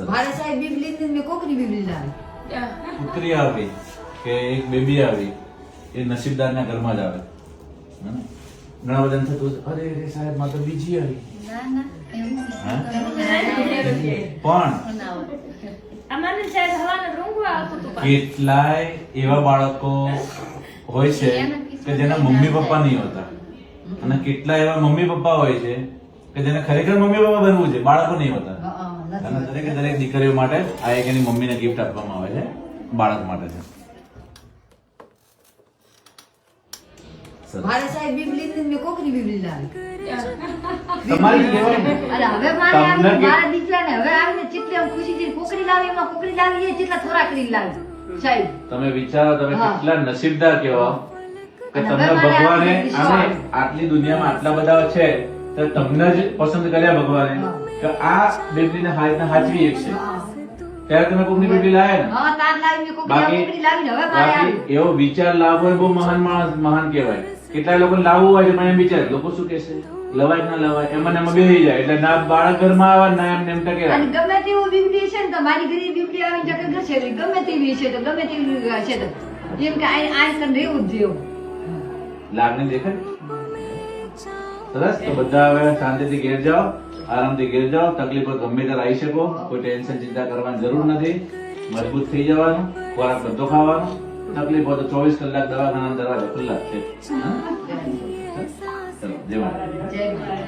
મારા સાહેબ બીબલી ને મેં કોકરી બીબલી લાવી. પુત્રી આવી કે એક બેબી આવી એ નસીબદારના ઘરમાં જ આવે. હે? ઘણા બધાને થતું હશે, અરે રે સાહેબ માં તો બીજી આવી. ના ના એવું હા? પણ અમારે સાહેબ હવાના રૂંગવા આવતું હતું. કેટલાય એવા બાળકો હોય છે કે જેના મમ્મી પપ્પા નહીં હોતા અને કેટલા એવા મમ્મી પપ્પા હોય છે કે જેને ખરેખર મમ્મી પપ્પા બનવું છે, બાળકો નહીં હોતા. અને દરેકે દરેક દીકરીઓ માટે આ એક એની મમ્મીને ગિફ્ટ આપવામાં આવે છે, બાળક માટે છે. સરસ. મારા સાહેબ બીબલી ને મેં કોકરી બીબલી લાવી. તમારી કહેવાય. અરે હવે મારે તમને કે- મારા દીકરાને હવે આવીને ચિત્તે હું ખુશીથી કોકરી લાવી, એમાં કોકરી લાવી એ જેટલા થોડા કરી લાવી સાહેબ. તમે વિચારો તમે હા. કેટલા નસીબદાર કહેવાઓ કે અને તમને હવે મારે ભગવાને આ વિશ્વાસ. આને આટલી દુનિયામાં આટલા બધા છે તો તમને જ પસંદ કર્યા ભગવાને કે આ બેબીને હાચવી એક છે. ત્યારે તમે કોકની બેબી લાયા ને. હા તાર લાવી મેં કોકરી કોકરી લાવીને હવે મારે બાકી એવો વિચાર લાવવો એ બહુ મહાન માણસ મહાન કહેવાય. કેટલાય લોકો લાવવું હોય છે પણ એમ વિચાર લોકો શું કહેશે, લવાય કે ના લવાય, એમાં ને એમાં બેસી જાય એટલે ના બાળક ઘરમાં આવે ના એમ ને એમ ટકે અને ગમે તેવું બીબલી છે ને તો મારી ઘરે બીબલી આવીને ટકે ગશે ગમે તેવી છે તો ગમે તેવી છે તો એમ કે આ કન રહેવું જ જેવું. લાગણી દેખાય. સરસ. તો બધા હવે શાંતિથી ઘેર જાઓ, આરામથી ઘેર જાઓ. તકલીફો ગમે ત્યારે આવી શકો, કોઈ ટેન્શન ચિંતા કરવાની જરૂર નથી. મજબૂત થઈ જવાનું, ખોરાક બધો ખાવાનો. તકલીફ હોય તો 24 કલાક દવાખાના દરવાજા ખુલ્લા જ છે. હા? ચલો જય માતા. જય માતા.